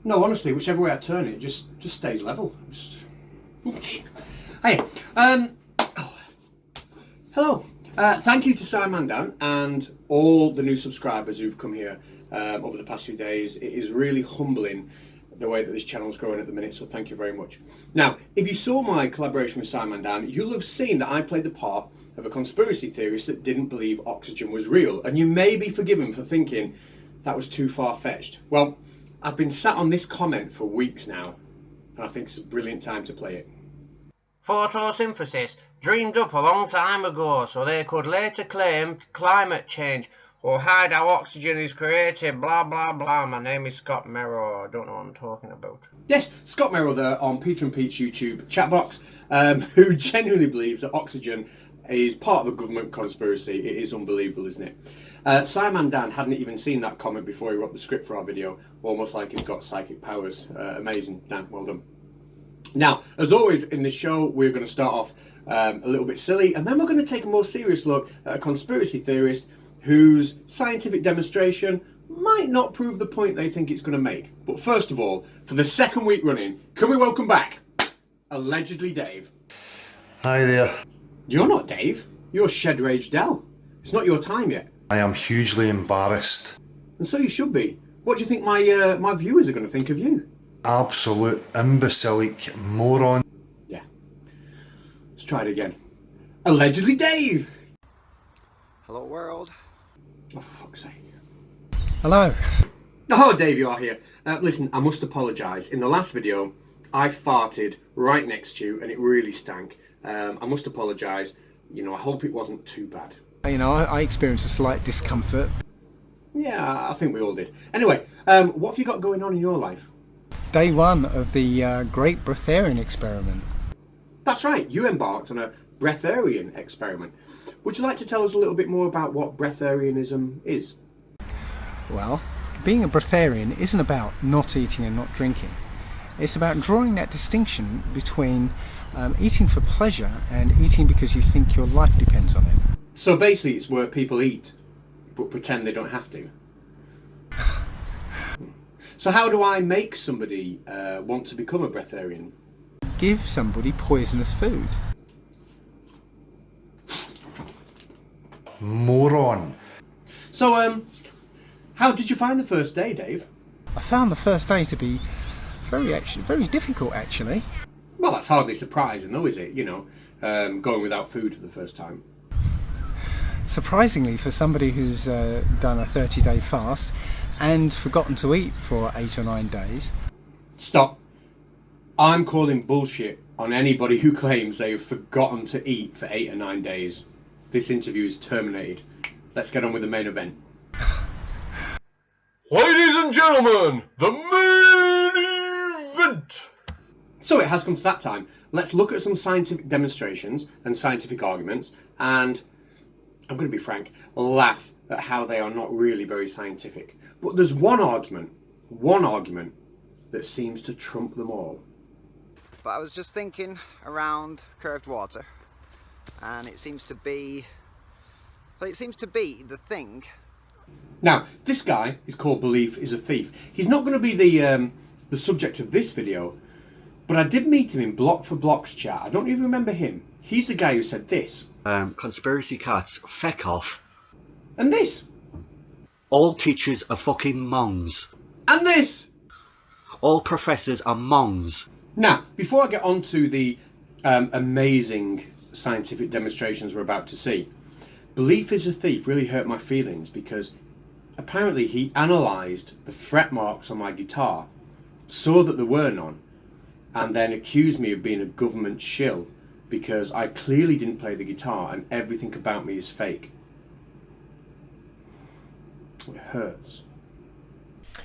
No, honestly, whichever way I turn it, just stays level. Hey, hello. Thank you to Simon Dan and all the new subscribers who've come here over the past few days. It is really humbling the way that this channel is growing at the minute, so thank you very much. Now, if you saw my collaboration with Simon Dan, you'll have seen that I played the part of a conspiracy theorist that didn't believe oxygen was real, and you may be forgiven for thinking that was too far-fetched. Well, I've been sat on this comment for weeks now, and I think it's a brilliant time to play it. Photosynthesis dreamed up a long time ago so they could later claim climate change or hide how oxygen is created, blah blah blah. My name is Scott Merrow, I don't know what I'm talking about. Yes, Scott Merrow there on Peter and Pete's YouTube chat box, who genuinely believes that oxygen is part of a government conspiracy. It is unbelievable, isn't it? Simon Dan hadn't even seen that comment before he wrote the script for our video, almost like he's got psychic powers. Amazing, Dan, well done. Now, as always in this show, we're going to start off a little bit silly, and then we're going to take a more serious look at a conspiracy theorist whose scientific demonstration might not prove the point they think it's going to make. But first of all, for the second week running, can we welcome back, allegedly Dave? Hi there. You're not Dave, you're Shed Rage Dell. It's not your time yet. I am hugely embarrassed. And so you should be. What do you think my viewers are going to think of you? Absolute imbecilic moron. Yeah. Let's try it again. Allegedly Dave! Hello world. Oh, for fuck's sake. Hello. Oh, Dave, you are here. Listen, I must apologise. In the last video, I farted right next to you and it really stank. I must apologise. You know, I hope it wasn't too bad. You know, I experienced a slight discomfort. Yeah, I think we all did. Anyway, what have you got going on in your life? Day one of the Great Breatharian Experiment. That's right, you embarked on a breatharian experiment. Would you like to tell us a little bit more about what breatharianism is? Well, being a breatharian isn't about not eating and not drinking. It's about drawing that distinction between eating for pleasure and eating because you think your life depends on it. So basically it's where people eat, but pretend they don't have to. So how do I make somebody want to become a breatharian? Give somebody poisonous food. Moron. So, how did you find the first day, Dave? I found the first day to be very difficult, actually. Well, that's hardly surprising, though, is it? You know, going without food for the first time. Surprisingly, for somebody who's done a 30-day fast and forgotten to eat for 8 or 9 days. Stop. I'm calling bullshit on anybody who claims they have forgotten to eat for 8 or 9 days. This interview is terminated. Let's get on with the main event. Ladies and gentlemen, the main event! So it has come to that time. Let's look at some scientific demonstrations and scientific arguments, and I'm going to be frank, laugh at how they are not really very scientific. But there's one argument that seems to trump them all. But I was just thinking around curved water, and it seems to be, well, it seems to be the thing. Now, this guy is called Belief is a Thief. He's not going to be the subject of this video, but I did meet him in Block for Blocks chat. I don't even remember him. He's the guy who said this. Conspiracy cats, feck off. And this. All teachers are fucking mongs. And this. All professors are mongs. Now, before I get on to the amazing scientific demonstrations we're about to see, Belief is a Thief really hurt my feelings because apparently he analysed the fret marks on my guitar, saw that there were none, and then accused me of being a government shill because I clearly didn't play the guitar and everything about me is fake. It hurts.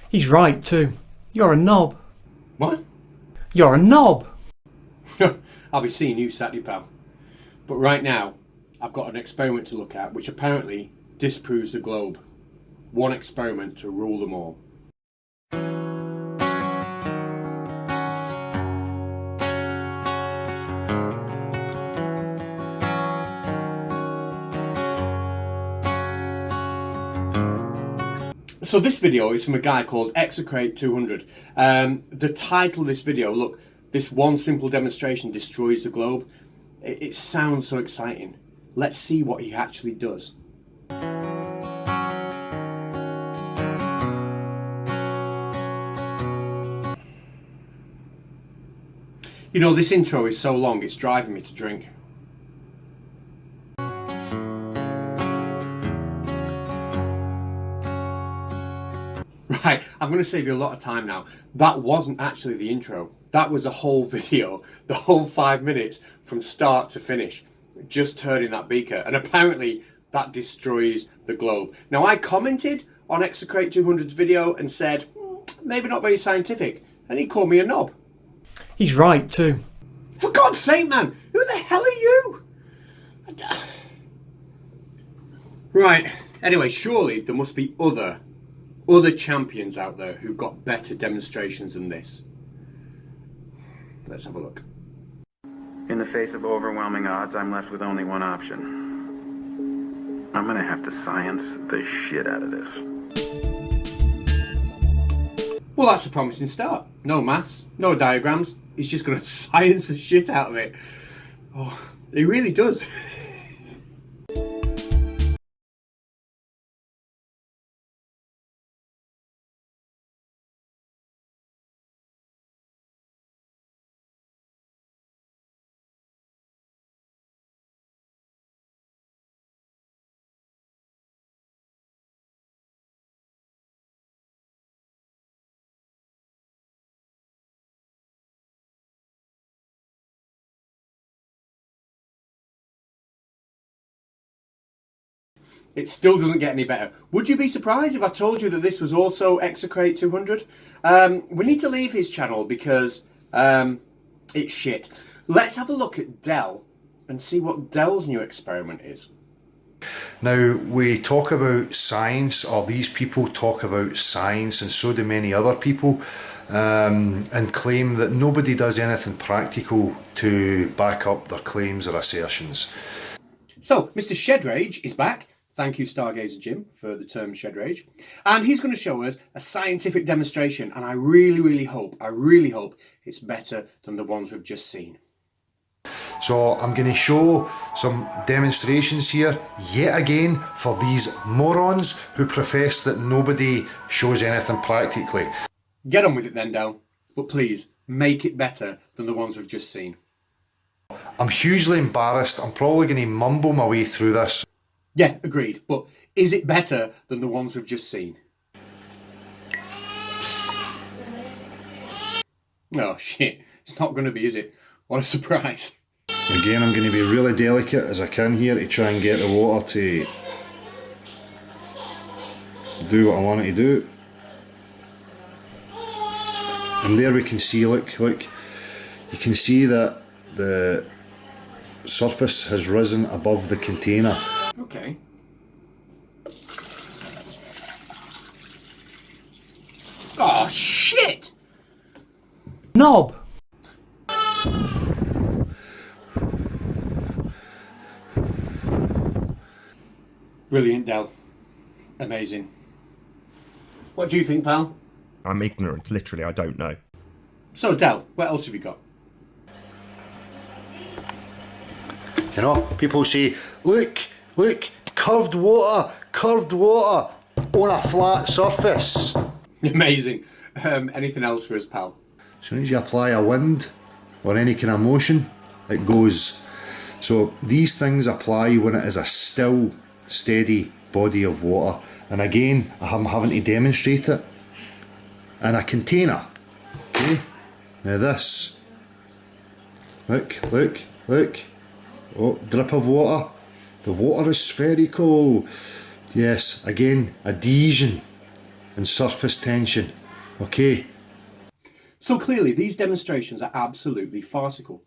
He's right too. You're a knob. What? You're a knob. I'll be seeing you Saturday, pal. But right now, I've got an experiment to look at which apparently disproves the globe. One experiment to rule them all. So this video is from a guy called Execrate 200. The title of this video, look, this one simple demonstration destroys the globe. It sounds so exciting. Let's see what he actually does. You know, this intro is so long, it's driving me to drink. Right, I'm going to save you a lot of time now. That wasn't actually the intro. That was the whole video, the whole 5 minutes from start to finish. Just turning that beaker, and apparently that destroys the globe. Now, I commented on Execrate 200's video and said, maybe not very scientific, and he called me a knob. He's right too. For God's sake, man, who the hell are you? Right, anyway, surely there must be other champions out there who've got better demonstrations than this. Let's have a look. In the face of overwhelming odds, I'm left with only one option. I'm gonna have to science the shit out of this. Well, that's a promising start. No maths, no diagrams. He's just gonna science the shit out of it. Oh, he really does. It still doesn't get any better. Would you be surprised if I told you that this was also Execrate 200? We need to leave his channel because it's shit. Let's have a look at Dell and see what Dell's new experiment is. Now, we talk about science, or these people talk about science, and so do many other people, and claim that nobody does anything practical to back up their claims or assertions. So, Mr. Shedrage is back. Thank you, Stargazer Jim, for the term Shedrage. And he's going to show us a scientific demonstration, and I really hope it's better than the ones we've just seen. So I'm going to show some demonstrations here, yet again, for these morons who profess that nobody shows anything practically. Get on with it then, Dell. But please, make it better than the ones we've just seen. I'm hugely embarrassed. I'm probably going to mumble my way through this. Yeah, agreed. But is it better than the ones we've just seen? Oh, shit. It's not going to be, is it? What a surprise. Again, I'm going to be really delicate as I can here to try and get the water to do what I want it to do. And there we can see, look, you can see that the surface has risen above the container. Okay. Oh, shit! Knob! Brilliant, Dell. Amazing. What do you think, pal? I'm ignorant, literally, I don't know. So, Dell, what else have you got? You know, people say, look, curved water on a flat surface. Amazing. Anything else for us, pal? As soon as you apply a wind or any kind of motion, it goes. So these things apply when it is a still, steady body of water. And again, I'm having to demonstrate it in a container. Okay? Now this, look. Oh, drip of water. The water is spherical. Yes, again, adhesion and surface tension. Okay. So clearly, these demonstrations are absolutely farcical.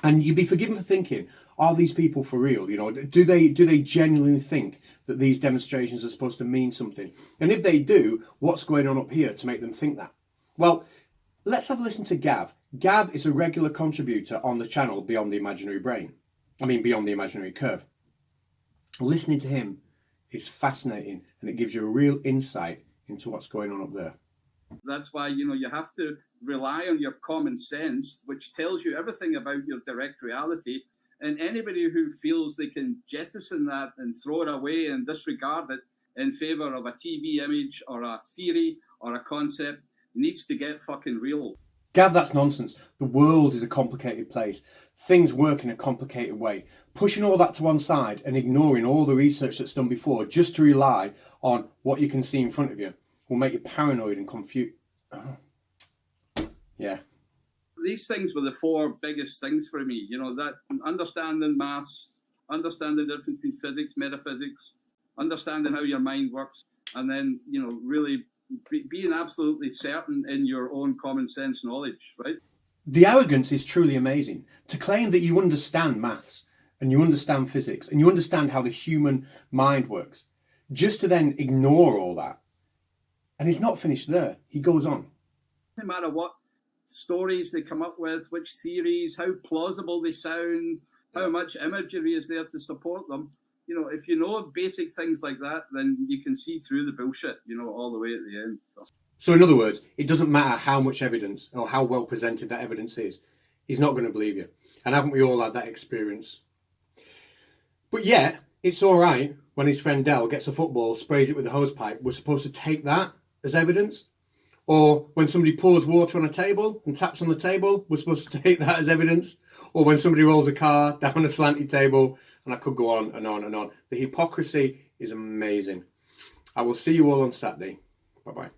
And you'd be forgiven for thinking, are these people for real? You know, do they genuinely think that these demonstrations are supposed to mean something? And if they do, what's going on up here to make them think that? Well, let's have a listen to Gav. Gav is a regular contributor on the channel Beyond the Imaginary Brain. Beyond the Imaginary Curve. Listening to him is fascinating, and it gives you a real insight into what's going on up there. That's why, you have to rely on your common sense, which tells you everything about your direct reality. And anybody who feels they can jettison that and throw it away and disregard it in favor of a TV image or a theory or a concept needs to get fucking real. Gav, that's nonsense. The world is a complicated place. Things work in a complicated way. Pushing all that to one side and ignoring all the research that's done before just to rely on what you can see in front of you will make you paranoid and confused. Oh. Yeah. These things were the four biggest things for me. That understanding maths, understanding the difference between physics, metaphysics, understanding how your mind works, and then, really being absolutely certain in your own common sense knowledge, right? The arrogance is truly amazing. To claim that you understand maths and you understand physics and you understand how the human mind works, just to then ignore all that. And he's not finished there. He goes on. No matter what stories they come up with, which theories, how plausible they sound, how much imagery is there to support them. If you know basic things like that, then you can see through the bullshit, all the way at the end. So in other words, it doesn't matter how much evidence or how well presented that evidence is. He's not going to believe you. And haven't we all had that experience? But yet, it's all right when his friend Dell gets a football, sprays it with a hose pipe. We're supposed to take that as evidence. Or when somebody pours water on a table and taps on the table, we're supposed to take that as evidence. Or when somebody rolls a car down a slanty table, and I could go on and on and on. The hypocrisy is amazing. I will see you all on Saturday. Bye-bye.